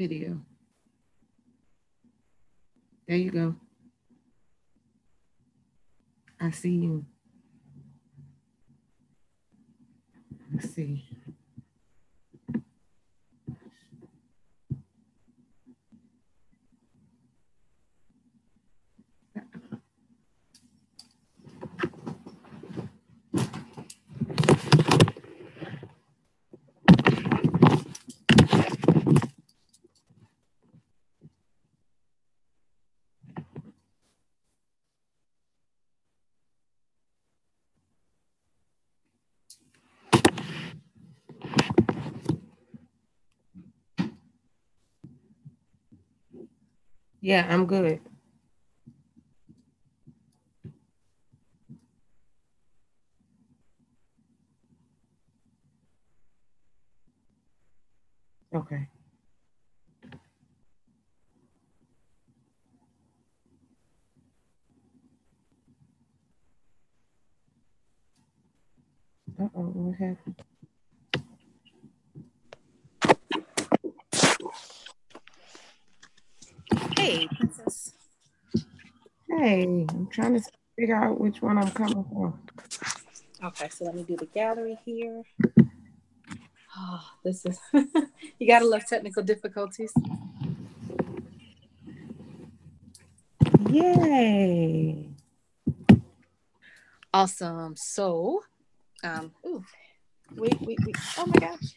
Video. There you go. I see you. Let's see. Yeah, I'm good. Okay. Uh-oh, what happened? Hey, Princess. Hey, I'm trying to figure out which one I'm coming from. Okay, so let me do the gallery here. Oh, this is, you gotta love technical difficulties. Yay. Awesome. So, ooh, wait. Oh my gosh.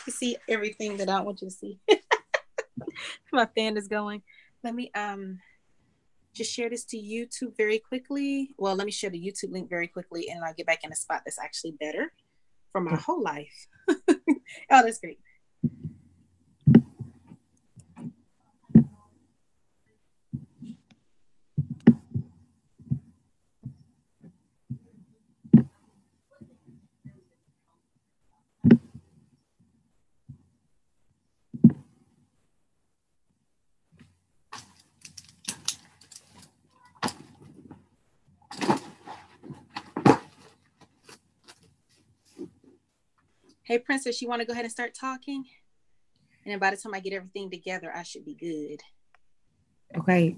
You see everything that I want you to see. My fan is going. Let me just share this to YouTube very quickly. Well, let me share the YouTube link very quickly and I'll get back in a spot that's actually better for my whole life. Oh, that's great. Hey, Princess, you want to go ahead and start talking? And then by the time I get everything together, I should be good. Okay,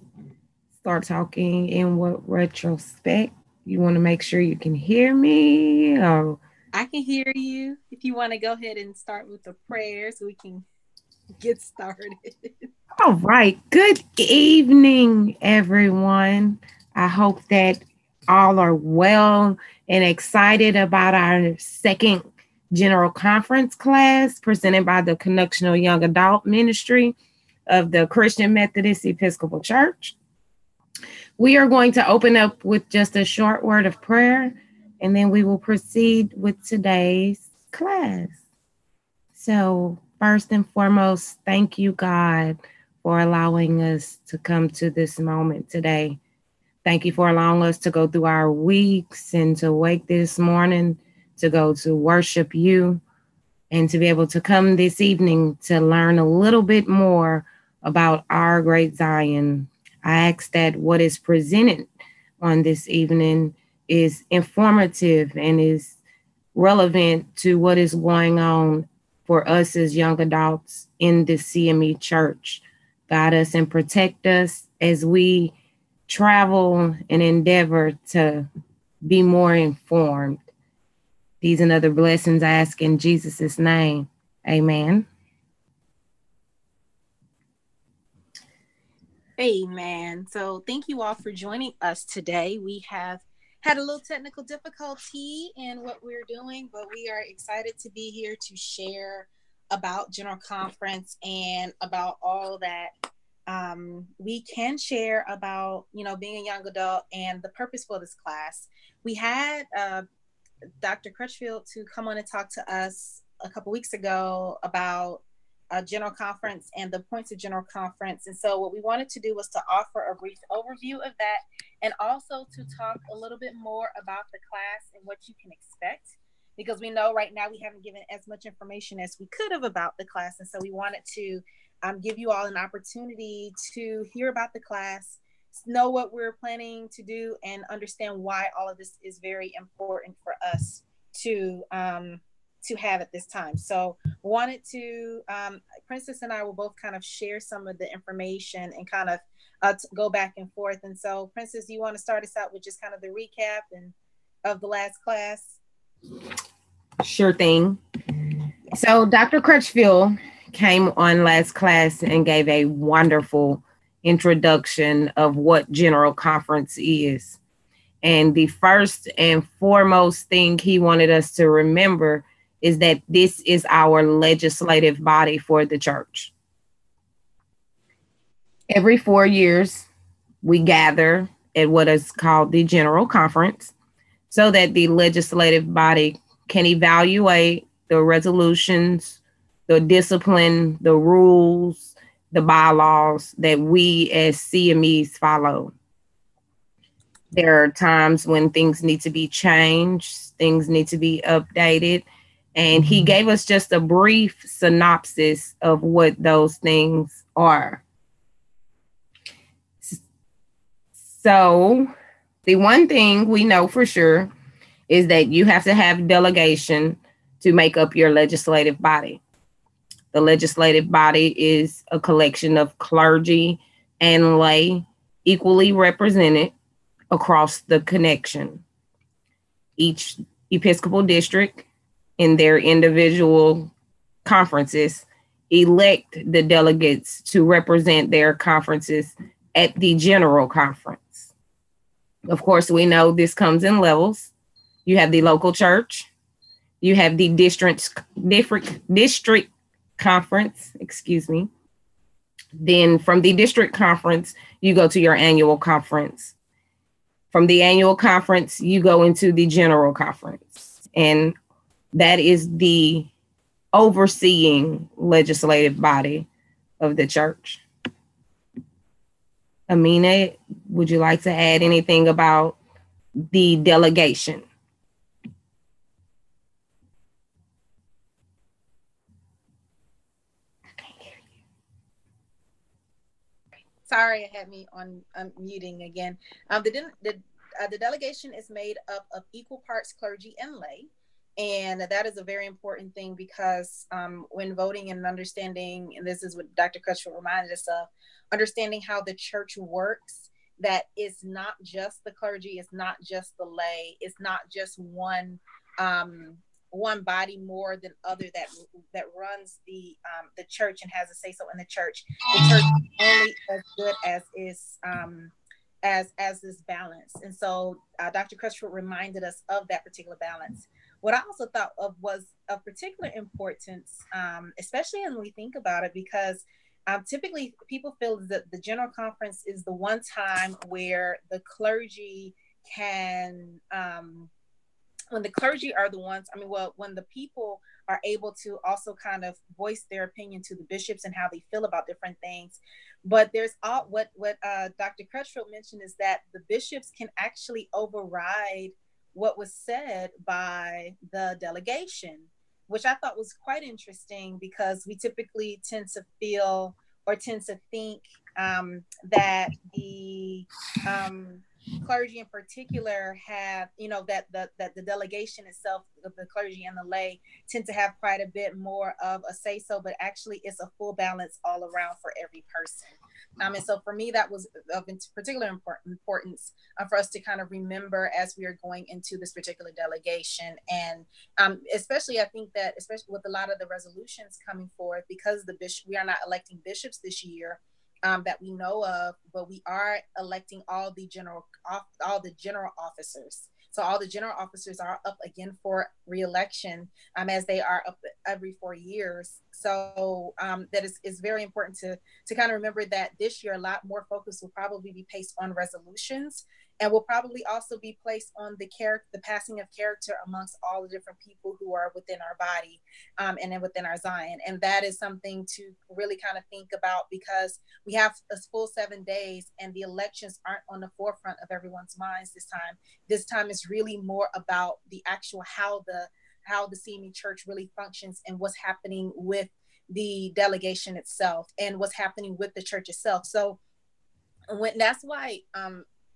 start talking in what retrospect? You want to make sure you can hear me? Or I can hear you. If you want to go ahead and start with the prayer so we can get started. all right. Good evening, everyone. I hope that all are well and excited about our second general conference class presented by the Connectional Young Adult Ministry of the Christian Methodist Episcopal Church. We are going to open up with just a short word of prayer, and then we will proceed with today's class. So, first and foremost, thank you, God, for allowing us to come to this moment today. Thank you for allowing us to go through our weeks and to wake this morning to go to worship you and to be able to come this evening to learn a little bit more about our great Zion. I ask that what is presented on this evening is informative and is relevant to what is going on for us as young adults in the CME church. Guide us and protect us as we travel and endeavor to be more informed. These and other blessings I ask in Jesus' name. Amen. Amen. So thank you all for joining us today. We have had a little technical difficulty in what we're doing, but we are excited to be here to share about General Conference and about all that we can share about, being a young adult and the purpose for this class. We had Dr. Crutchfield to come on and talk to us a couple weeks ago about a general conference and the points of general conference. And so what we wanted to do was to offer a brief overview of that and also to talk a little bit more about the class and what you can expect, because we know right now we haven't given as much information as we could have about the class. And so we wanted to give you all an opportunity to hear about the class, know what we're planning to do, and understand why all of this is very important for us to to have at this time. So wanted to, Princess and I will both kind of share some of the information and kind of go back and forth. And so Princess, you want to start us out with just kind of the recap and of the last class? Sure thing. So Dr. Crutchfield came on last class and gave a wonderful introduction of what General Conference is. And the first and foremost thing he wanted us to remember is that this is our legislative body for the church. Every 4 years, we gather at what is called the General Conference so that the legislative body can evaluate the resolutions, the discipline, the rules, the bylaws that we as CMEs follow. There are times when things need to be changed, things need to be updated, and he gave us just a brief synopsis of what those things are. So the one thing we know for sure is that you have to have delegation to make up your legislative body. The legislative body is a collection of clergy and lay equally represented across the connection. Each Episcopal district in their individual conferences elect the delegates to represent their conferences at the General Conference. Of course, we know this comes in levels. You have the local church, you have the district conference, Then from the district conference, you go to your annual conference. From the annual conference, you go into the General Conference. And that is the overseeing legislative body of the church. Amina, would you like to add anything about the delegation? Sorry, I had me on muting again. The delegation is made up of equal parts clergy and lay. And that is a very important thing because when voting and understanding, and this is what Dr. Crutchfield reminded us of, understanding how the church works, that it's not just the clergy, it's not just the lay, it's not just one body more than other that runs the church and has a say so in the church. The church is only as good as is as this balance. And so Dr. Crutchfield reminded us of that particular balance. What I also thought of was of particular importance, especially when we think about it, because typically people feel that the General Conference is the one time where the clergy can, when the clergy are the ones, when the people are able to also kind of voice their opinion to the bishops and how they feel about different things. But there's what Dr. Crutchfield mentioned is that the bishops can actually override what was said by the delegation, which I thought was quite interesting because we typically tend to feel or tend to think that the clergy in particular have, that the delegation itself, the clergy and the lay, tend to have quite a bit more of a say so, but actually it's a full balance all around for every person. And so for me, that was of particular importance for us to kind of remember as we are going into this particular delegation. And especially, I think that, especially with a lot of the resolutions coming forth, because we are not electing bishops this year that we know of, but we are electing all the general officers. So all the general officers are up again for re-election as they are up every 4 years. So that is very important to kind of remember that this year a lot more focus will probably be placed on resolutions, and will probably also be placed on the passing of character amongst all the different people who are within our body and then within our Zion. And that is something to really kind of think about, because we have a full 7 days and the elections aren't on the forefront of everyone's minds this time. This time is really more about the actual how the CME Church really functions and what's happening with the delegation itself and what's happening with the church itself. So that's why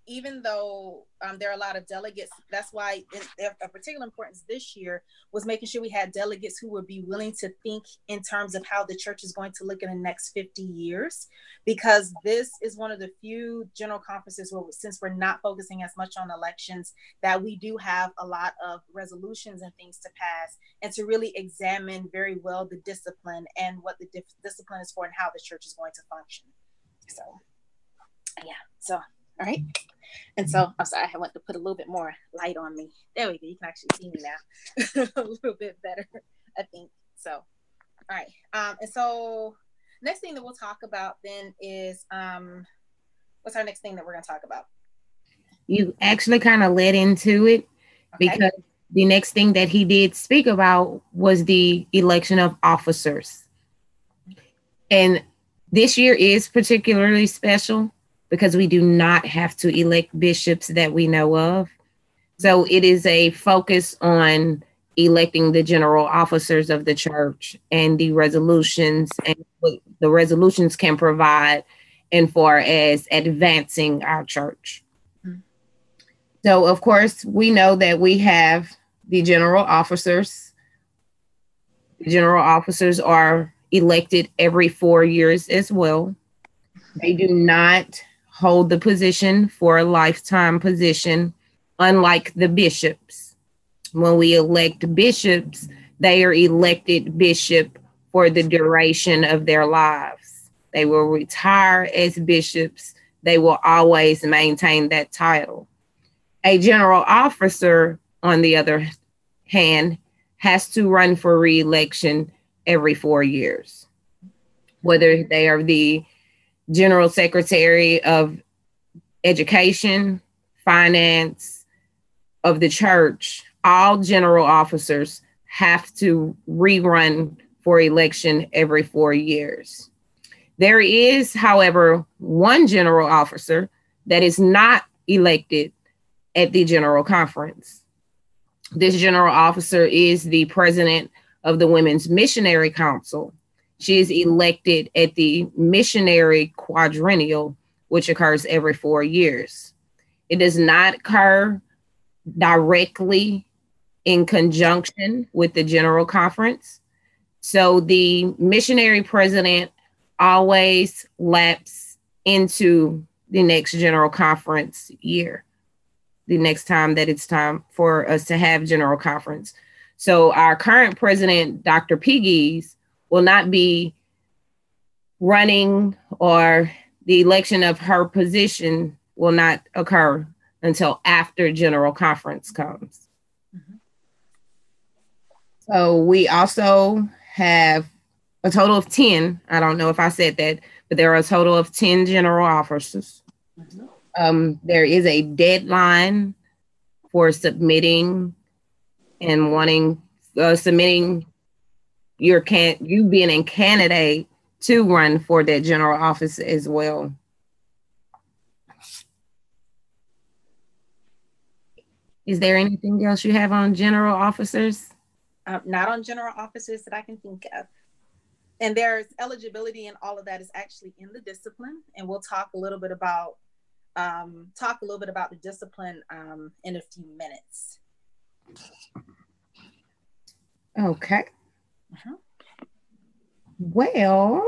even though there are a lot of delegates, that's why of particular importance this year was making sure we had delegates who would be willing to think in terms of how the church is going to look in the next 50 years, because this is one of the few general conferences where, since we're not focusing as much on elections, that we do have a lot of resolutions and things to pass, and to really examine very well the discipline and what the discipline is for and how the church is going to function. So, yeah. So, all right. And so, I'm sorry, I want to put a little bit more light on me. There we go. You can actually see me now a little bit better, I think. So, all right. And so, next thing that we'll talk about then is, what's our next thing that we're going to talk about? You actually kind of led into it, because the next thing that he did speak about was the election of officers. And this year is particularly special because we do not have to elect bishops that we know of. So it is a focus on electing the general officers of the church and the resolutions and what the resolutions can provide in far as advancing our church. Mm-hmm. So, of course, we know that we have the general officers. The general officers are elected every 4 years as well. They do not hold the position for a lifetime position, unlike the bishops. When we elect bishops, they are elected bishop for the duration of their lives. They will retire as bishops. They will always maintain that title. A general officer, on the other hand, has to run for re-election every 4 years. Whether they are the General Secretary of Education, Finance of the church, all general officers have to rerun for election every 4 years. There is, however, one general officer that is not elected at the General Conference. This general officer is the president of the Women's Missionary Council. She is elected at the Missionary Quadrennial, which occurs every 4 years. It does not occur directly in conjunction with the General Conference. So the missionary president always laps into the next General Conference year, the next time that it's time for us to have General Conference. So our current president, Dr. Pegues, will not be running, or the election of her position will not occur until after General Conference comes. Mm-hmm. So we also have a total of 10. I don't know if I said that, but there are a total of 10 general officers. Mm-hmm. There is a deadline for submitting and wanting submitting you being a candidate to run for that general office as well. Is there anything else you have on general officers? Not on general officers that I can think of. And there's eligibility, and all of that is actually in the discipline. And we'll talk a little bit about the discipline in a few minutes. Okay. Uh-huh. Well,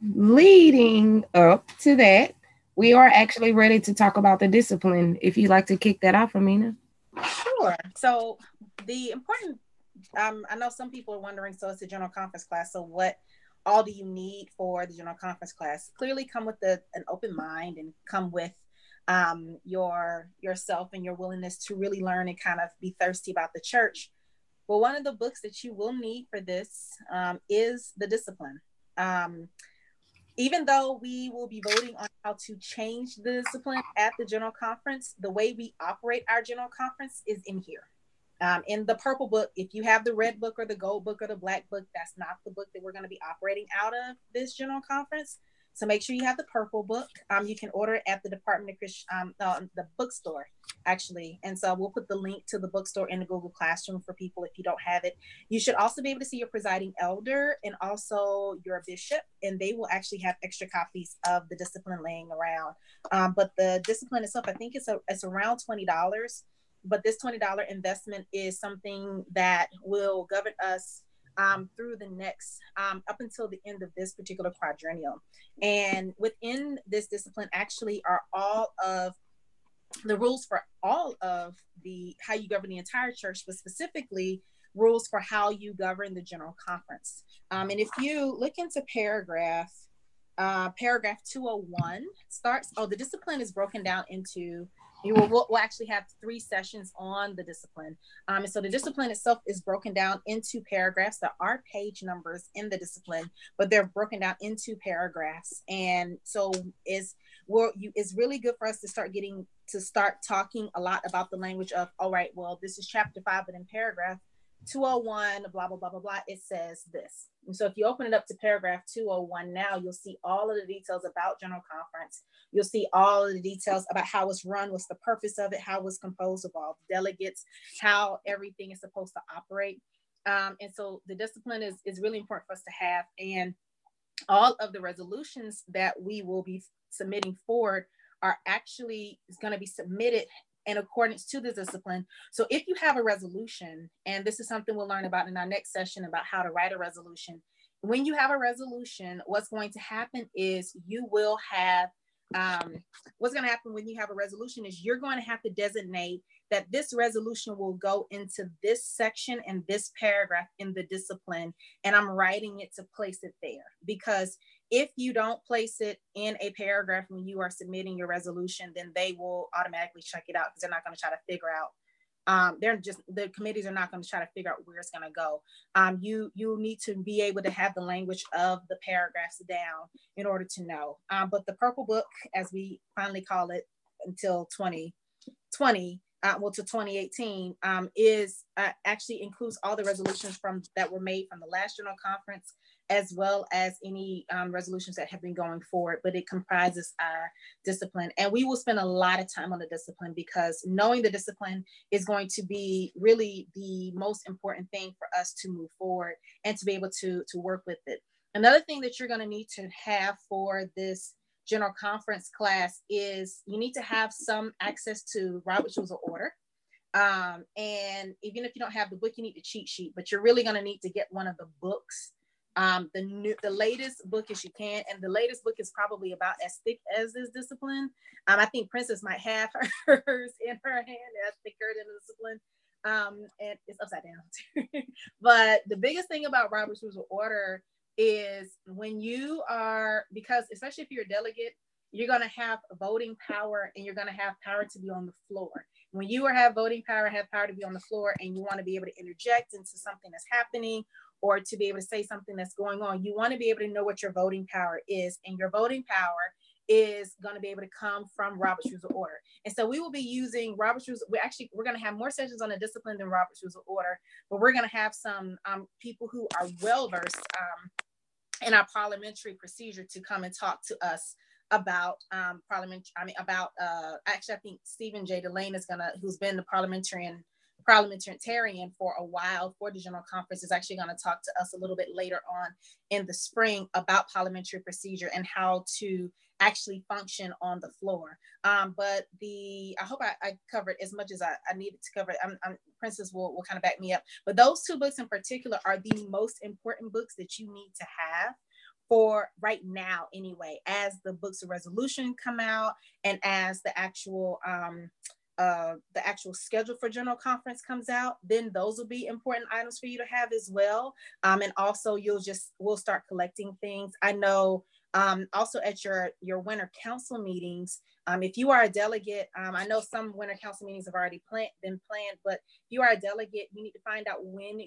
leading up to that, we are actually ready to talk about the discipline. If you'd like to kick that off, Amina. Sure. So the important, I know some people are wondering, so it's a general conference class, so what all do you need for the general conference class? Clearly come with an open mind, and come with yourself and your willingness to really learn and kind of be thirsty about the church. Well, one of the books that you will need for this is The Discipline. Even though we will be voting on how to change the discipline at the General Conference, the way we operate our General Conference is in here. In the purple book, if you have the red book or the gold book or the black book, that's not the book that we're going to be operating out of this General Conference. So make sure you have the purple book. You can order it at the Department of the bookstore, actually. And so we'll put the link to the bookstore in the Google Classroom for people if you don't have it. You should also be able to see your presiding elder and also your bishop, and they will actually have extra copies of the discipline laying around. But the discipline itself, I think it's around $20. But this $20 investment is something that will govern us through the next, up until the end of this particular quadrennial. And within this discipline actually are all of the rules for all of how you govern the entire church, but specifically rules for how you govern the General Conference. And if you look into paragraph 201 the discipline is broken down into, we'll actually have 3 sessions on the discipline. And so the discipline itself is broken down into paragraphs. There are page numbers in the discipline, but they're broken down into paragraphs. And so it's really good for us to start talking a lot about the language of, all right, well, this is chapter 5, but in paragraph 201, blah, blah, blah, blah, blah, it says this. And so if you open it up to paragraph 201 now, you'll see all of the details about General Conference. You'll see all of the details about how it's run, what's the purpose of it, how it's composed of all the delegates, how everything is supposed to operate. And so the discipline is really important for us to have. And all of the resolutions that we will be submitting forward are actually going to be submitted in accordance to the discipline. So if you have a resolution, and this is something we'll learn about in our next session about how to write a resolution, when you have a resolution, what's going to happen is you will have, what's going to happen when you have a resolution is you're going to have to designate that this resolution will go into this section and this paragraph in the discipline, and I'm writing it to place it there. Because if you don't place it in a paragraph when you are submitting your resolution, then they will automatically check it out because they're not going to try to figure out. The committees are not going to try to figure out where it's going to go. You need to be able to have the language of the paragraphs down in order to know. But the purple book, as we finally call it until 2020, to 2018, is actually includes all the resolutions that were made from the last General Conference, as well as any resolutions that have been going forward, but it comprises our discipline. And we will spend a lot of time on the discipline because knowing the discipline is going to be really the most important thing for us to move forward and to be able to work with it. Another thing that you're going to need to have for this General Conference class is you need to have some access to Robert's Rules of Order. And even if you don't have the book, you need the cheat sheet, but you're really going to need to get one of the books. The latest book as you can, and the latest book is probably about as thick as this discipline. I think Princess might have hers in her hand that's thicker than the discipline, and it's upside down. But the biggest thing about Robert's Rules of Order is when you are, because especially if you're a delegate, you're going to have voting power and you're going to have power to be on the floor. When you have voting power, have power to be on the floor, and you want to be able to interject into something that's happening or to be able to say something that's going on, you want to be able to know what your voting power is. And your voting power is going to be able to come from Robert's Rules of Order. And so we will be using Robert's Rules. We're going to have more sessions on the discipline than Robert's Rules of Order, but we're going to have some people who are well-versed in our parliamentary procedure to come and talk to us about actually, I think Stephen J. Delane who's been the parliamentarian for a while for the General Conference, is actually going to talk to us a little bit later on in the spring about parliamentary procedure and how to actually function on the floor. But I hope I covered as much as I needed to cover. Princess will kind of back me up. But those 2 books in particular are the most important books that you need to have for right now anyway, as the books of resolution come out and as the actual schedule for General Conference comes out, then those will be important items for you to have as well. And also we'll start collecting things. I know also at your winter council meetings, if you are a delegate, I know some winter council meetings have already been planned, but if you are a delegate, you need to find out when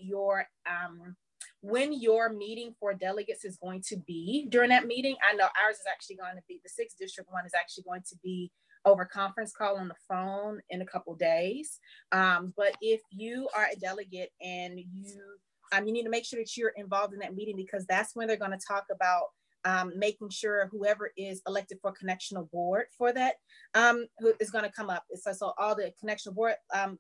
your meeting for delegates is going to be during that meeting. I know ours is actually going to be, the 6th district one is actually going to be over conference call on the phone in a couple days. But if you are a delegate and you need to make sure that you're involved in that meeting, because that's when they're going to talk about making sure whoever is elected for connectional board for that who is going to come up. So all the connectional board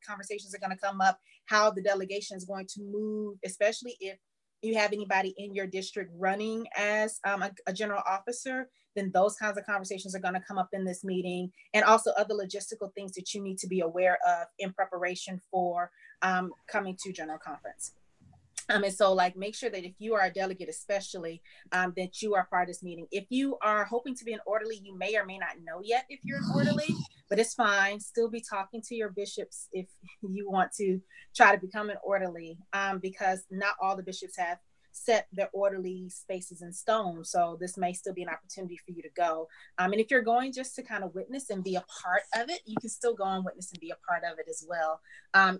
conversations are going to come up, how the delegation is going to move, especially if you have anybody in your district running as a general officer, then those kinds of conversations are going to come up in this meeting, and also other logistical things that you need to be aware of in preparation for coming to general conference. And so like make sure that if you are a delegate, especially that you are part of this meeting. If you are hoping to be an orderly, you may or may not know yet if you're an orderly, but it's fine. Still be talking to your bishops if you want to try to become an orderly, because not all the bishops have set their orderly spaces in stone. So this may still be an opportunity for you to go. And if you're going just to kind of witness and be a part of it, you can still go and witness and be a part of it as well.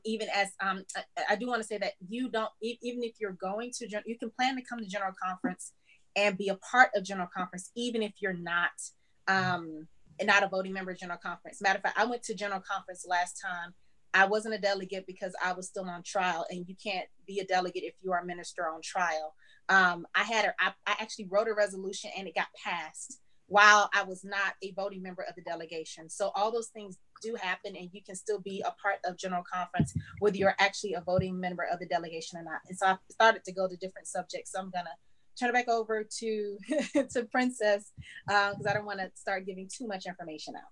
Even as I do want to say that you don't, even if you're going to, you can plan to come to general conference and be a part of general conference, even if you're not a voting member of general conference. Matter of fact, I went to general conference last time. I wasn't a delegate because I was still on trial, and you can't be a delegate if you are a minister on trial. I actually wrote a resolution and it got passed while I was not a voting member of the delegation. So all those things do happen, and you can still be a part of general conference whether you're actually a voting member of the delegation or not. And so I started to go to different subjects. So I'm gonna turn it back over to to Princess because I don't want to start giving too much information out.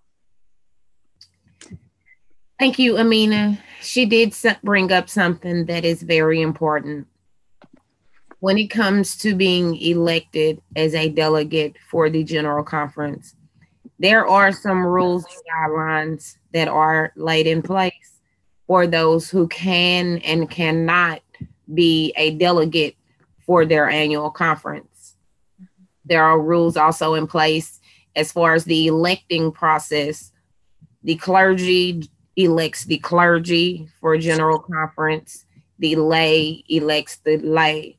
Thank you, Amina. She did bring up something that is very important. When it comes to being elected as a delegate for the General Conference, there are some rules and guidelines that are laid in place for those who can and cannot be a delegate for their annual conference. There are rules also in place as far as the electing process. The clergy elects the clergy for general conference. The lay elects the lay.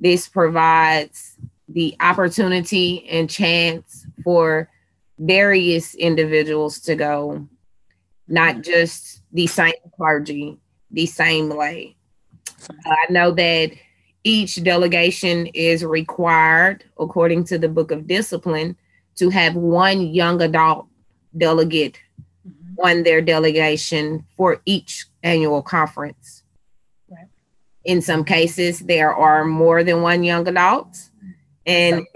This provides the opportunity and chance for various individuals to go, not just the same clergy, the same lay. I know that each delegation is required, according to the Book of Discipline, to have one young adult delegate on their delegation for each annual conference. Right. In some cases, there are more than one young adult, and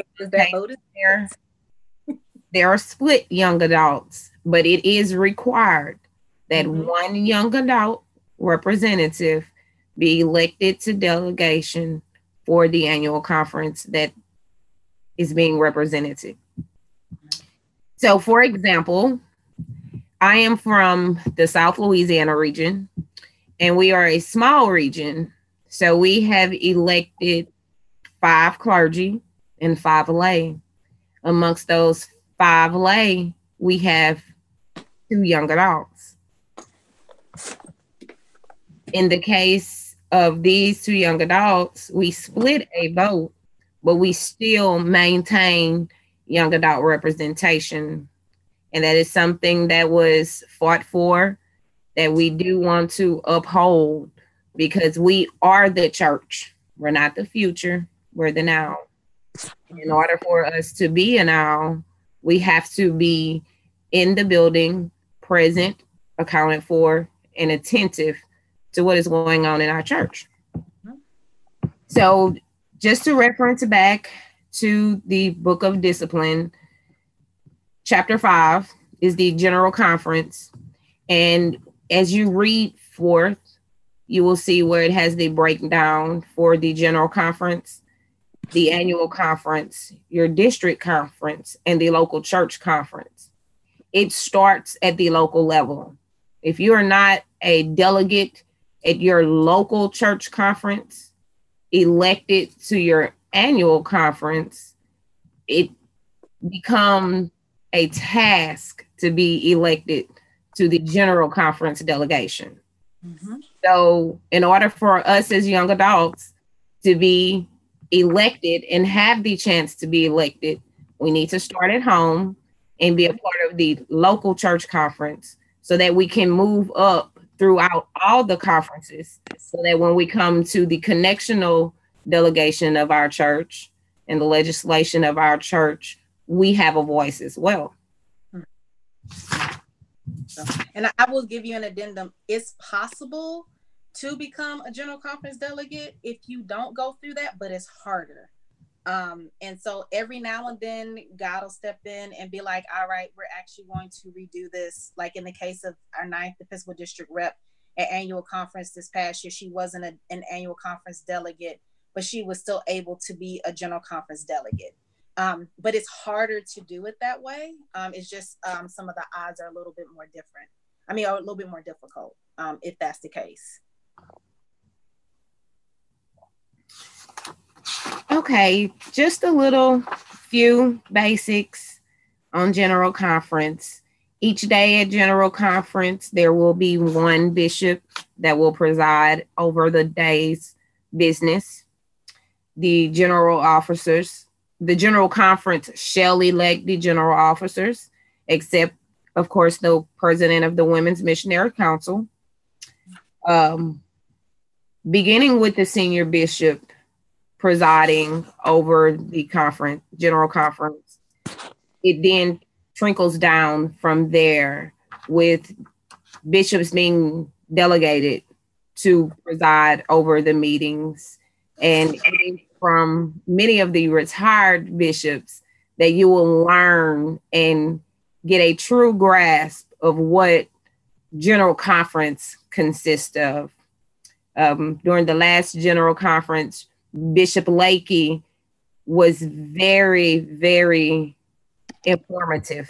there are split young adults, but it is required that one young adult representative be elected to delegation for the annual conference that is being represented. So, for example, I am from the South Louisiana region, and we are a small region. So we have elected 5 clergy and 5 lay. Amongst those 5 lay, we have 2 young adults. In the case of these 2 young adults, we split a vote, but we still maintain young adult representation. And that is something that was fought for, that we do want to uphold, because we are the church. We're not the future, we're the now. In order for us to be a now, we have to be in the building, present, accounted for, and attentive to what is going on in our church. So just to reference back to the Book of Discipline, Chapter 5 is the General Conference. And as you read forth, you will see where it has the breakdown for the General Conference, the Annual Conference, your District Conference, and the Local Church Conference. It starts at the local level. If you are not a delegate at your local church conference, elected to your annual conference, it becomes a task to be elected to the General Conference delegation. So in order for us as young adults to be elected and have the chance to be elected, we need to start at home and be a part of the local church conference so that we can move up throughout all the conferences, so that when we come to the connectional delegation of our church, and the legislation of our church, we have a voice as well. And I will give you an addendum. It's possible to become a general conference delegate if you don't go through that, but it's harder. And so every now and then God will step in and be like, all right, we're actually going to redo this. Like in the case of our 9th Episcopal District rep at annual conference this past year, she wasn't an annual conference delegate, but she was still able to be a general conference delegate. But it's harder to do it that way. It's just some of the odds are a little bit more different. Or a little bit more difficult, if that's the case. Okay, just a little few basics on General Conference. Each day at General Conference, there will be one bishop that will preside over the day's business. The general conference shall elect the general officers, except, of course, the president of the Women's Missionary Council. Beginning with the senior bishop presiding over the general conference, it then trickles down from there, with bishops being delegated to preside over the meetings, and from many of the retired bishops that you will learn and get a true grasp of what general conference consists of. During the last general conference, Bishop Lakey was very, very informative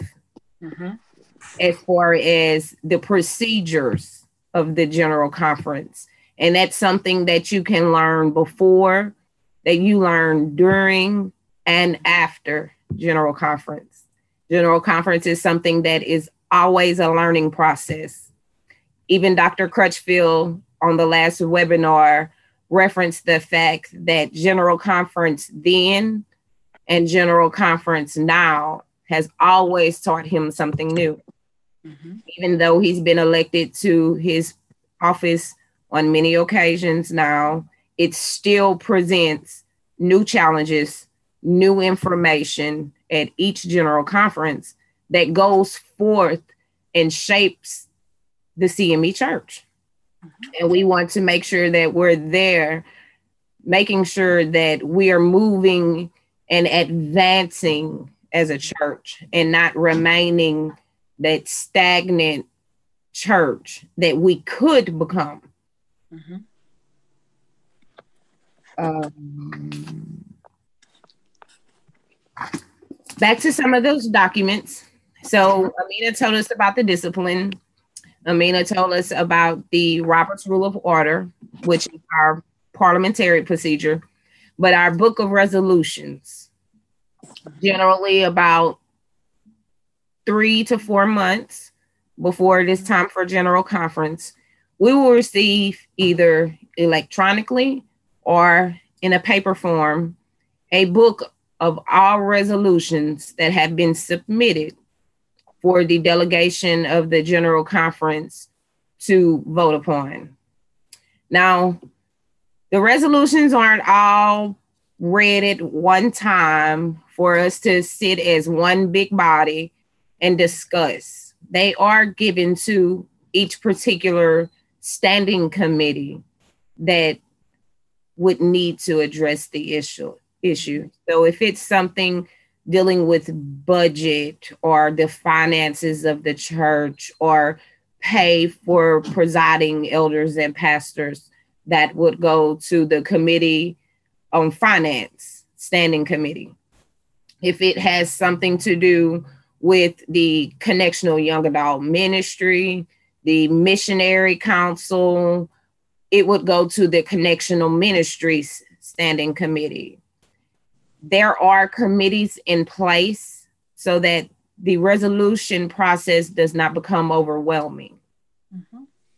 as far as the procedures of the general conference. And that's something that you can learn before, that you learn during and after general conference. General conference is something that is always a learning process. Even Dr. Crutchfield on the last webinar referenced the fact that general conference then and general conference now has always taught him something new. Even though he's been elected to his office on many occasions now, it still presents new challenges, new information at each general conference that goes forth and shapes the CME Church. And we want to make sure that we're there, making sure that we are moving and advancing as a church and not remaining that stagnant church that we could become. Back to some of those documents. So Amina told us about the discipline. Amina told us about the Robert's Rule of Order, which is our parliamentary procedure, but our book of resolutions, generally about 3 to 4 months before it is time for general conference, we will receive either electronically or in a paper form, a book of all resolutions that have been submitted for the delegation of the general conference to vote upon. Now, the resolutions aren't all read at one time for us to sit as one big body and discuss. They are given to each particular standing committee that would need to address the issue. So if it's something dealing with budget or the finances of the church or pay for presiding elders and pastors, that would go to the Committee on Finance, Standing Committee. If it has something to do with the Connectional Young Adult Ministry, the Missionary Council, it would go to the Connectional Ministries Standing Committee. There are committees in place so that the resolution process does not become overwhelming.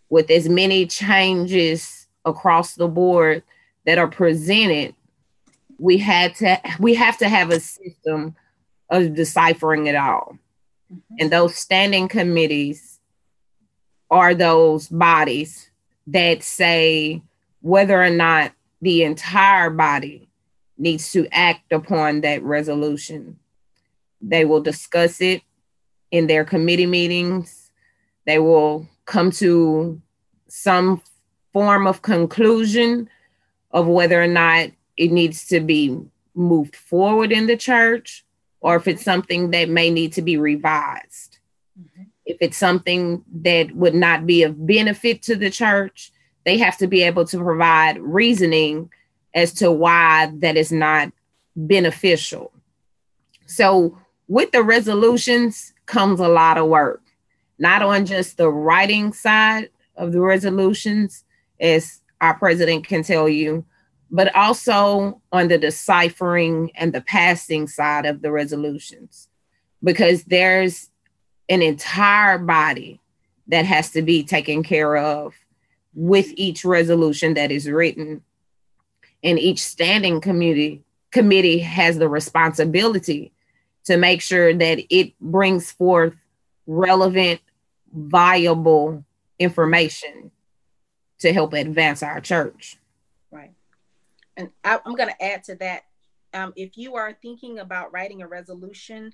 With as many changes across the board that are presented, we have to have a system of deciphering it all. And those standing committees are those bodies that say whether or not the entire body needs to act upon that resolution. They will discuss it in their committee meetings. They will come to some form of conclusion of whether or not it needs to be moved forward in the church, or if it's something that may need to be revised. Mm-hmm. If it's something that would not be of benefit to the church, they have to be able to provide reasoning as to why that is not beneficial. So with the resolutions comes a lot of work, not on just the writing side of the resolutions, as our president can tell you, but also on the deciphering and the passing side of the resolutions, because there's an entire body that has to be taken care of with each resolution that is written. And each standing committee has the responsibility to make sure that it brings forth relevant, viable information to help advance our church. Right. And I'm going to add to that. If you are thinking about writing a resolution,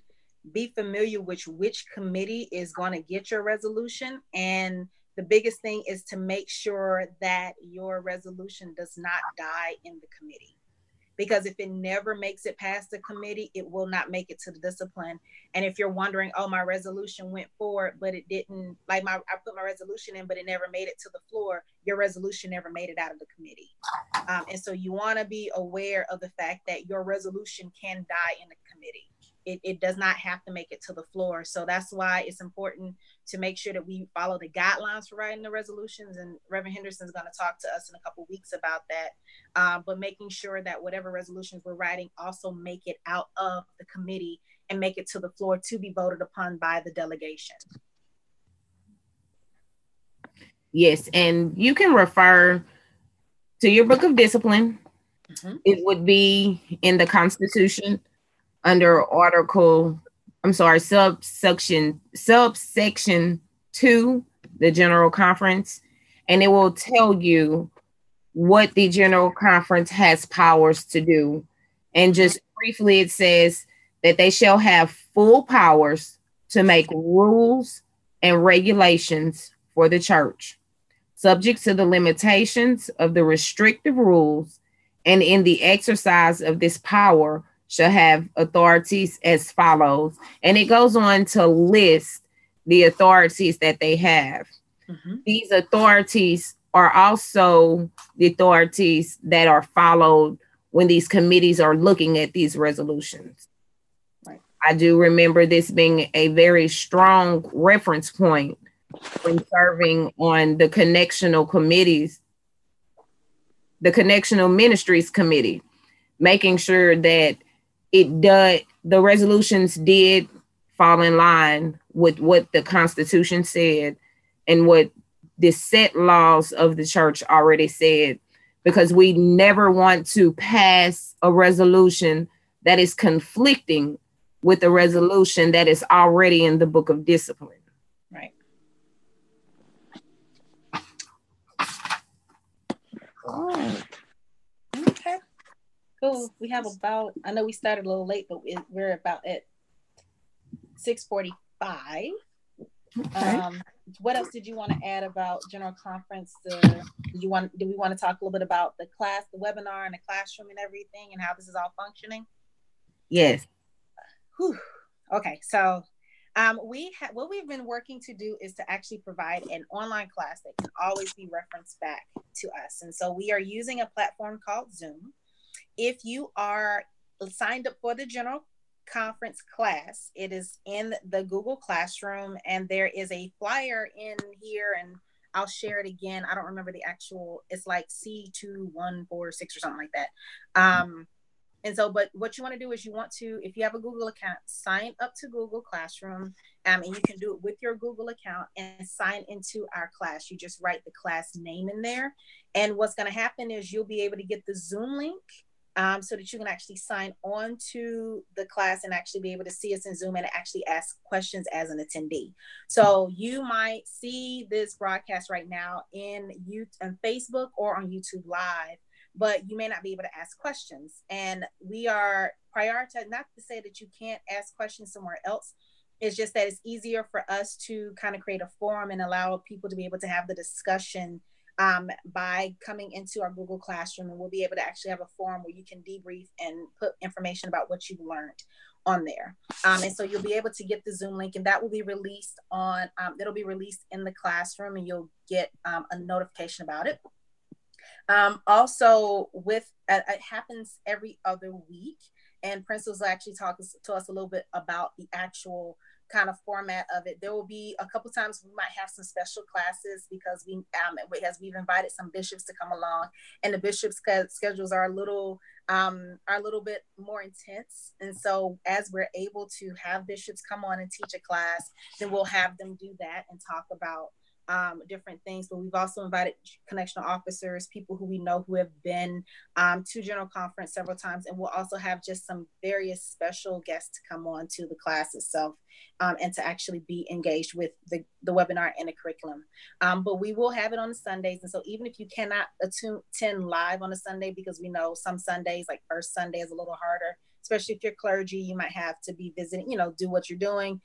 be familiar with which committee is going to get your resolution. And the biggest thing is to make sure that your resolution does not die in the committee. Because if it never makes it past the committee, it will not make it to the discipline. And if you're wondering, oh, my resolution went forward, but it didn't, I put my resolution in, but it never made it to the floor, your resolution never made it out of the committee. And so you want to be aware of the fact that your resolution can die in the committee. It does not have to make it to the floor. So that's why it's important to make sure that we follow the guidelines for writing the resolutions. And Reverend Henderson is going to talk to us in a couple of weeks about that. But making sure that whatever resolutions we're writing also make it out of the committee and make it to the floor to be voted upon by the delegation. Yes, and you can refer to your book of discipline. Mm-hmm. It would be in the Constitution under subsection 2, the General Conference, and it will tell you what the General Conference has powers to do. And just briefly, it says that they shall have full powers to make rules and regulations for the church, subject to the limitations of the restrictive rules, and in the exercise of this power shall have authorities as follows. And it goes on to list the authorities that they have. Mm-hmm. These authorities are also the authorities that are followed when these committees are looking at these resolutions. Right. I do remember this being a very strong reference point when serving on the connectional committees, the Connectional Ministries Committee, making sure that the resolutions did fall in line with what the Constitution said and what the set laws of the church already said, because we never want to pass a resolution that is conflicting with a resolution that is already in the book of discipline. Right. Oh. Okay. Cool. We have about, I know we started a little late, but we're about at 6:45. Okay. What else did you want to add about General Conference? Do we want to talk a little bit about the class, the webinar and the classroom and everything and how this is all functioning? Yes. Whew. Okay. So what we've been working to do is to actually provide an online class that can always be referenced back to us. And so we are using a platform called Zoom. If you are signed up for the General Conference class, it is in the Google Classroom, and there is a flyer in here, and I'll share it again. I don't remember the actual, it's like C2146 or something like that. And so, but what you want to do is if you have a Google account, sign up to Google Classroom, and you can do it with your Google account and sign into our class. You just write the class name in there. And what's going to happen is you'll be able to get the Zoom link so that you can actually sign on to the class and actually be able to see us in Zoom and actually ask questions as an attendee. So you might see this broadcast right now on Facebook or on YouTube Live. but you may not be able to ask questions. And we are prioritized, not to say that you can't ask questions somewhere else. It's just that it's easier for us to kind of create a forum and allow people to be able to have the discussion by coming into our Google Classroom, and we'll be able to actually have a forum where you can debrief and put information about what you've learned on there. And so you'll be able to get the Zoom link, and that will be released on, it'll be released in the classroom, and you'll get a notification about it. Also, with it happens every other week, and Princess will actually talk to us a little bit about the actual kind of format of it. There will be a couple times we might have some special classes because we've invited some bishops to come along, and the bishops' schedules are a little bit more intense. And so as we're able to have bishops come on and teach a class, then we'll have them do that and talk about different things. But we've also invited connectional officers, people who we know who have been to General Conference several times, and we'll also have just some various special guests to come on to the class itself, and to actually be engaged with the webinar and the curriculum. But we will have it on the Sundays, and so even if you cannot attend live on a Sunday, because we know some Sundays, like first Sunday, is a little harder, especially if you're clergy, you might have to be visiting, do what you're doing.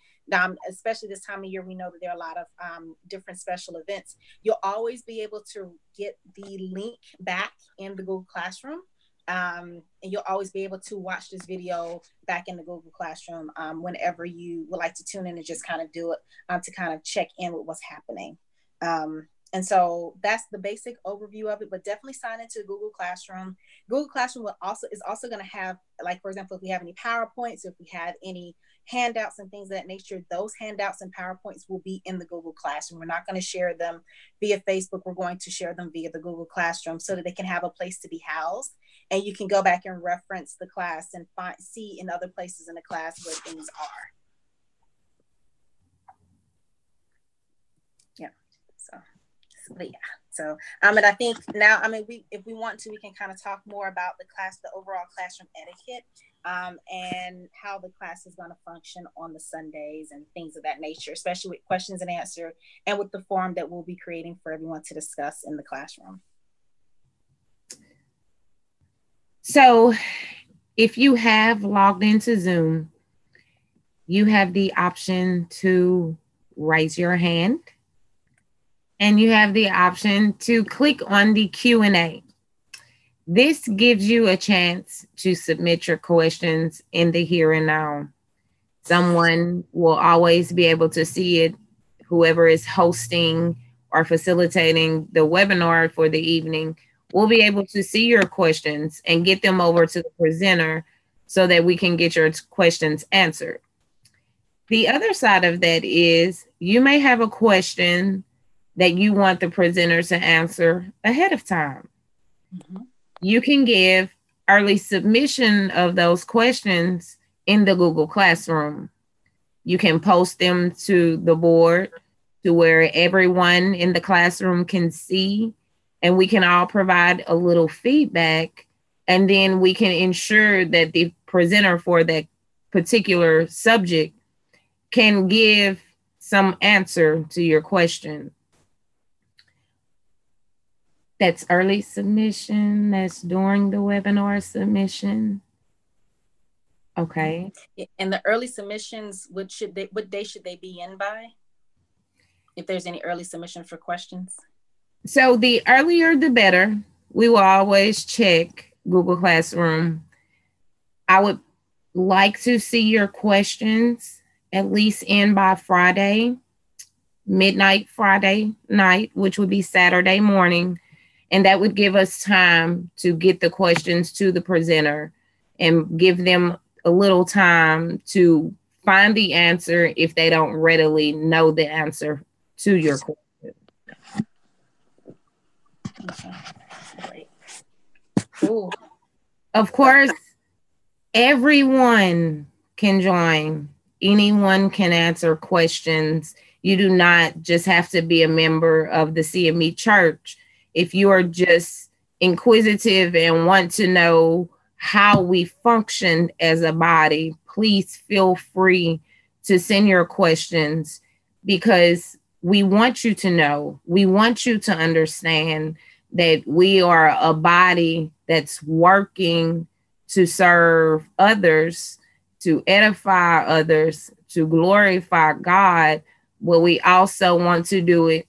Especially this time of year, we know that there are a lot of different special events. You'll always be able to get the link back in the Google Classroom. And you'll always be able to watch this video back in the Google Classroom whenever you would like to tune in and just kind of do it to kind of check in with what's happening. And so that's the basic overview of it, but definitely sign into Google Classroom. Google Classroom is also going to have, like, for example, if we have any PowerPoints, if we have any handouts and things of that nature, those handouts and PowerPoints will be in the Google Classroom. We're not going to share them via Facebook. We're going to share them via the Google Classroom so that they can have a place to be housed. And you can go back and reference the class and see in other places in the class where things are. Yeah. So, and I think now, if we want to, we can kind of talk more about the overall classroom etiquette, and how the class is going to function on the Sundays and things of that nature, especially with questions and answer, and with the forum that we'll be creating for everyone to discuss in the classroom. So if you have logged into Zoom, you have the option to raise your hand, and you have the option to click on the Q&A. This gives you a chance to submit your questions in the here and now. Someone will always be able to see it, whoever is hosting or facilitating the webinar for the evening will be able to see your questions and get them over to the presenter so that we can get your questions answered. The other side of that is you may have a question that you want the presenter to answer ahead of time. Mm-hmm. You can give early submission of those questions in the Google Classroom. You can post them to the board to where everyone in the classroom can see, and we can all provide a little feedback, and then we can ensure that the presenter for that particular subject can give some answer to your question. That's early submission. That's during the webinar submission. Okay. And the early submissions, what day should they be in by? If there's any early submission for questions. So the earlier, the better. We will always check Google Classroom. I would like to see your questions at least in by Friday, midnight Friday night, which would be Saturday morning. And that would give us time to get the questions to the presenter and give them a little time to find the answer if they don't readily know the answer to your question. Okay. Cool. Of course, everyone can join. Anyone can answer questions. You do not just have to be a member of the CME Church. If you are just inquisitive and want to know how we function as a body, please feel free to send your questions, because we want you to know, we want you to understand that we are a body that's working to serve others, to edify others, to glorify God, but we also want to do it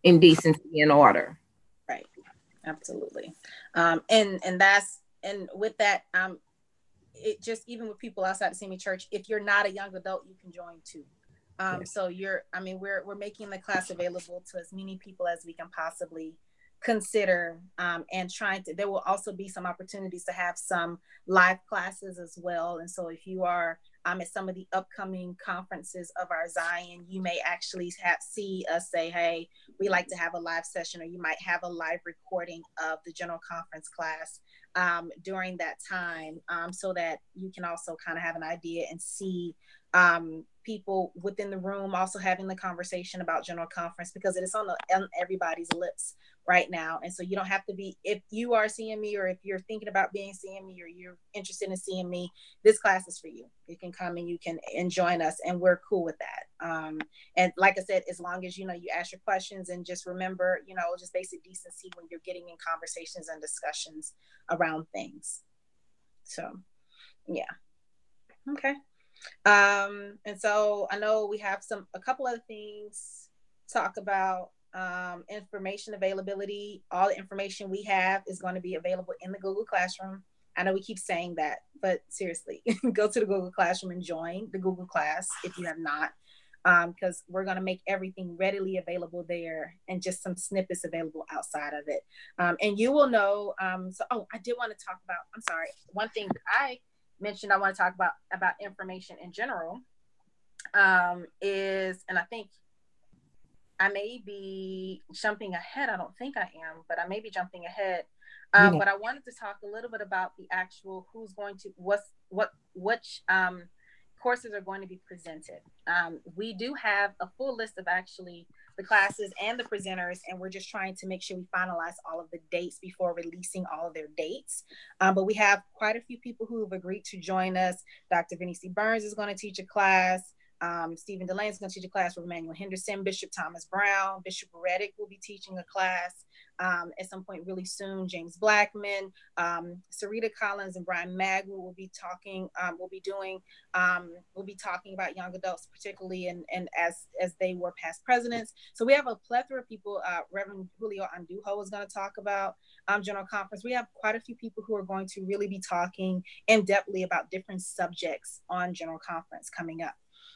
in decency and order. Right. Absolutely. And that's, and with that, it just, even with people outside the CME Church, if you're not a young adult, you can join too. Yes. So we're making the class available to as many people as we can possibly consider, and trying to, there will also be some opportunities to have some live classes as well. And so if you are at some of the upcoming conferences of our Zion, you may actually see us say, hey, we like to have a live session, or you might have a live recording of the general conference class during that time, so that you can also kind of have an idea and see people within the room also having the conversation about general conference, because it is on everybody's lips right now. And so you don't have to be, if you are CME, or if you're thinking about being CME, or you're interested in CME, this class is for you. You can come and you can join us, and we're cool with that. And like I said, as long as, you ask your questions, and just remember, just basic decency when you're getting in conversations and discussions around things. So, yeah. Okay. And so I know we have a couple other things to talk about. Information availability. All the information we have is going to be available in the Google Classroom. I know we keep saying that, but seriously, go to the Google Classroom and join the Google class if you have not, because we're going to make everything readily available there, and just some snippets available outside of it. And you will know. I did want to talk about, I'm sorry, one thing that I mentioned I want to talk about information in general, is, and I think I may be jumping ahead. I don't think I am, but I may be jumping ahead. But I wanted to talk a little bit about the actual who's going to, which courses are going to be presented. We do have a full list of actually the classes and the presenters, and we're just trying to make sure we finalize all of the dates before releasing all of their dates. But we have quite a few people who have agreed to join us. Dr. Vinnie C. Burns is going to teach a class. Stephen Delane is going to teach a class with Emmanuel Henderson. Bishop Thomas Brown, Bishop Reddick will be teaching a class at some point really soon. James Blackman, Sarita Collins, and Brian Magwood will be talking. We'll be talking about young adults, particularly and as they were past presidents. So we have a plethora of people. Reverend Julio Andujo is going to talk about General Conference. We have quite a few people who are going to really be talking in depthly about different subjects on General Conference coming up.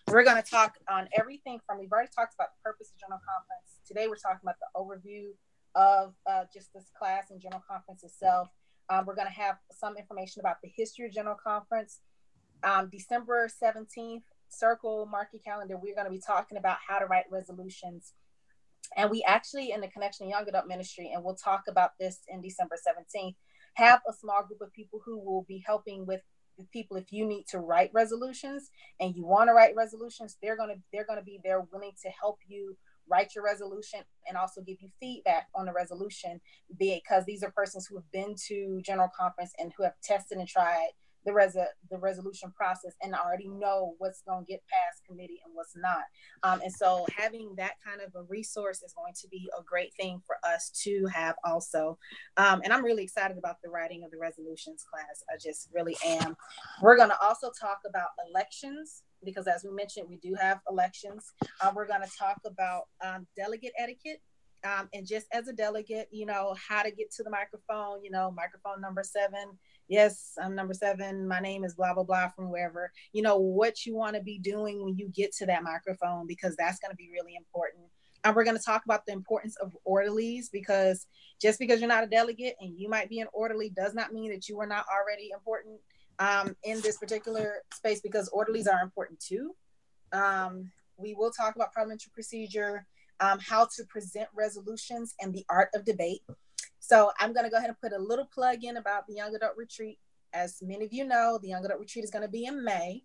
We're going to talk on everything from, we've already talked about the purpose of General Conference. Today, we're talking about the overview of just this class and General Conference itself. We're going to have some information about the history of General Conference. December 17th, mark your calendar. We're going to be talking about how to write resolutions. And we actually, in the Connection to Young Adult Ministry, and we'll talk about this in December 17th, have a small group of people who will be helping with people. If you need to write resolutions and you want to write resolutions, they're going to be there willing to help you write your resolution and also give you feedback on the resolution, because these are persons who have been to General Conference and who have tested and tried the resolution process and already know what's going to get past committee and what's not. And so having that kind of a resource is going to be a great thing for us to have also. And I'm really excited about the writing of the resolutions class. I just really am. We're going to also talk about elections, because as we mentioned, we do have elections. We're going to talk about delegate etiquette. And just as a delegate, how to get to the microphone, microphone number 7. Yes, I'm number 7. My name is blah, blah, blah from wherever, what you want to be doing when you get to that microphone, because that's going to be really important. And we're going to talk about the importance of orderlies, because just because you're not a delegate and you might be an orderly does not mean that you are not already important in this particular space, because orderlies are important too. We will talk about parliamentary procedure, how to present resolutions, and the art of debate. So I'm going to go ahead and put a little plug in about the Young Adult Retreat. As many of you know, the Young Adult Retreat is going to be in May,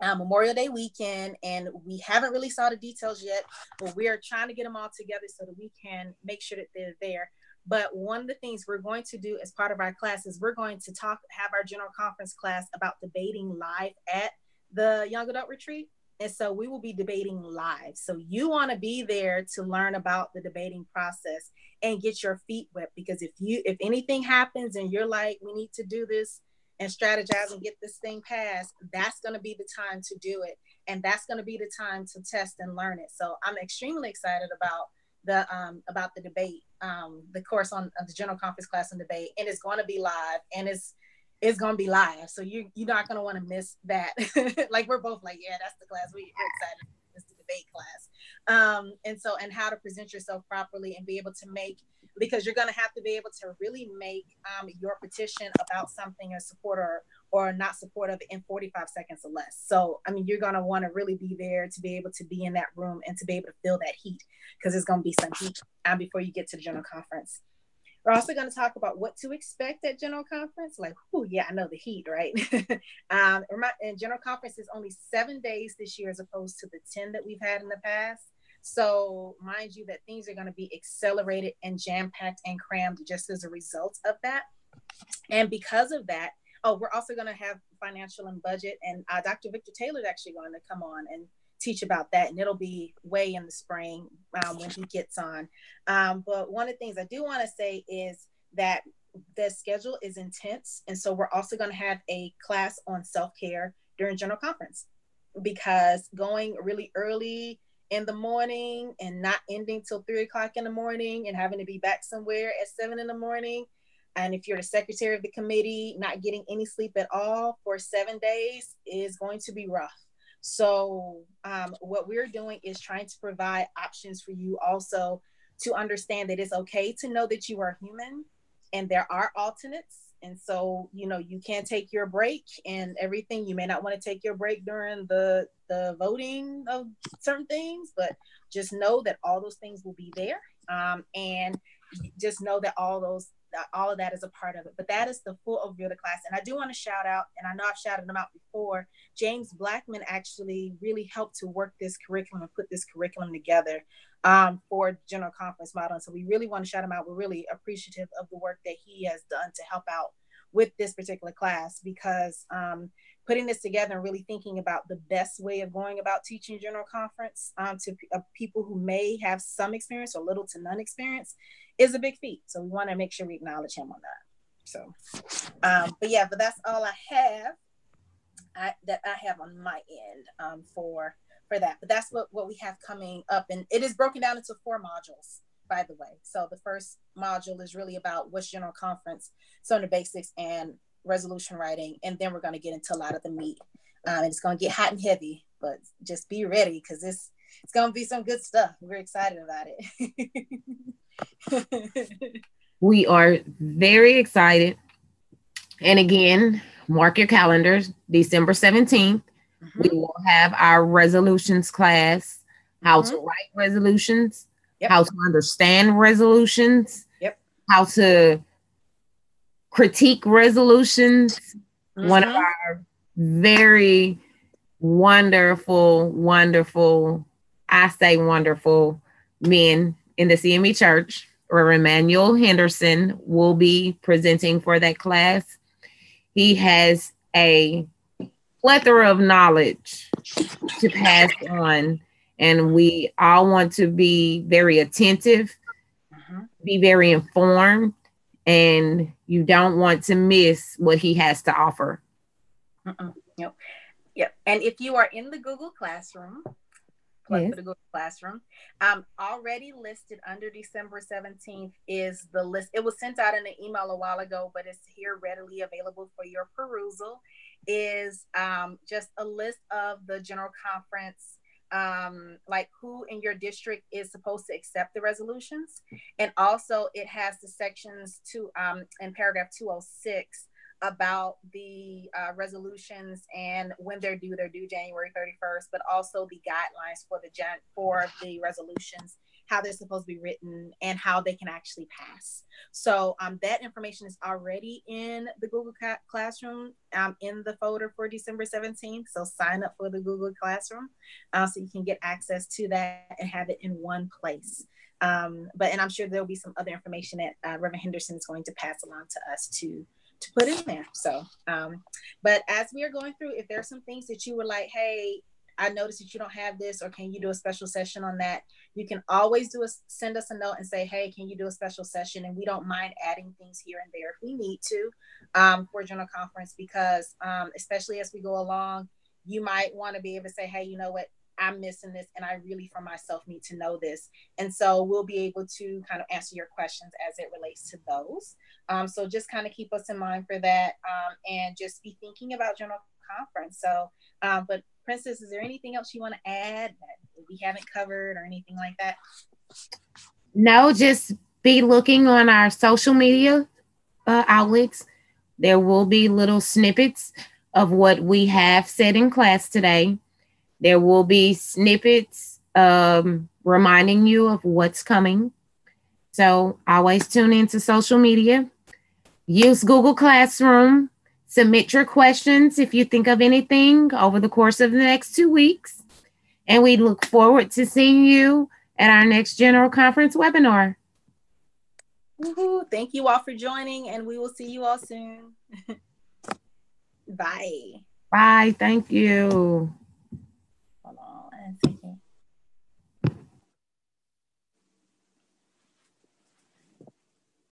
Memorial Day weekend, and we haven't really saw the details yet, but we are trying to get them all together so that we can make sure that they're there. But one of the things we're going to do as part of our class is we're going to have our General Conference class about debating live at the Young Adult Retreat. And so we will be debating live. So you want to be there to learn about the debating process and get your feet wet, because if anything happens and you're like, we need to do this and strategize and get this thing passed, that's going to be the time to do it. And that's going to be the time to test and learn it. So I'm extremely excited about the debate, the course on the general conference class and debate, and it's going to be live, and it's going to be live. So you're not going to want to miss that. Like, we're both like, yeah, that's the class. We're excited. It's the debate class. And how to present yourself properly and be able to because you're going to have to be able to really make your petition about something or support or not support of in 45 seconds or less. So, I mean, you're going to want to really be there to be able to be in that room and to be able to feel that heat, because it's going to be some heat before you get to the general conference. We're also going to talk about what to expect at general conference. Like, oh yeah, I know the heat, right? And general conference is only 7 days this year as opposed to the 10 that we've had in the past. So mind you that things are going to be accelerated and jam-packed and crammed just as a result of that. And because of that, we're also going to have financial and budget, and Dr. Victor Taylor is actually going to come on and teach about that, and it'll be way in the spring when he gets on. But one of the things I do want to say is that the schedule is intense, and so we're also going to have a class on self-care during general conference, because going really early in the morning and not ending till 3 o'clock in the morning and having to be back somewhere at 7 in the morning, and if you're the secretary of the committee, not getting any sleep at all for 7 days is going to be rough. So what we're doing is trying to provide options for you also to understand that it's okay to know that you are human and there are alternates. And so, you can take your break and everything. You may not want to take your break during the voting of certain things, but just know that all those things will be there. And just know that all of that is a part of it. But that is the full overview of the class. And I do want to shout out, and I know I've shouted them out before, James Blackman actually really helped to work this curriculum and put this curriculum together for general conference model. And so we really want to shout him out. We're really appreciative of the work that he has done to help out with this particular class, because putting this together and really thinking about the best way of going about teaching general conference to people who may have some experience or little to none experience is a big feat. So we want to make sure we acknowledge him on that. So, but that's all I have. That I have on my end for that. But that's what we have coming up, and it is broken down into 4 modules, by the way. So the first module is really about what's general conference, some of the basics and resolution writing, and then we're going to get into a lot of the meat. And it's going to get hot and heavy, but just be ready, because it's going to be some good stuff. We're excited about it. We are very excited. And again, mark your calendars, December 17th. Mm-hmm. We will have our resolutions class, how to write resolutions, how to understand resolutions, how to critique resolutions. Mm-hmm. One of our very wonderful men in the CME Church, Reverend Emmanuel Henderson, will be presenting for that class. He has a plethora of knowledge to pass on, and we all want to be very attentive, be very informed, and you don't want to miss what he has to offer. Yep. And if you are in the Google Classroom, for the Google Classroom, already listed under December 17th is the list. It was sent out in an email a while ago, but it's here readily available for your perusal. Is just a list of the general conference, like who in your district is supposed to accept the resolutions. And also it has the sections in paragraph 206 about the resolutions and when they're due January 31st, but also the guidelines for the resolutions, how they're supposed to be written and how they can actually pass. So that information is already in the Google Classroom in the folder for December 17th. So sign up for the Google Classroom so you can get access to that and have it in one place. And I'm sure there'll be some other information that Reverend Henderson is going to pass along to us to put in there. So, but as we are going through, if there's some things that you were like, hey, I noticed that you don't have this, or can you do a special session on that? You can always send us a note and say, hey, can you do a special session? And we don't mind adding things here and there if we need to for General Conference, because especially as we go along, you might want to be able to say, hey, you know what? I'm missing this, and I really for myself need to know this. And so we'll be able to kind of answer your questions as it relates to those. So just kind of keep us in mind for that, and just be thinking about General Conference. So, but Princess, is there anything else you want to add that we haven't covered or anything like that? No, just be looking on our social media outlets. There will be little snippets of what we have said in class today. There will be snippets reminding you of what's coming. So always tune into social media. Use Google Classroom. Submit your questions if you think of anything over the course of the next 2 weeks. And we look forward to seeing you at our next General Conference webinar. Woo-hoo. Thank you all for joining, and we will see you all soon. Bye. Bye. Thank you.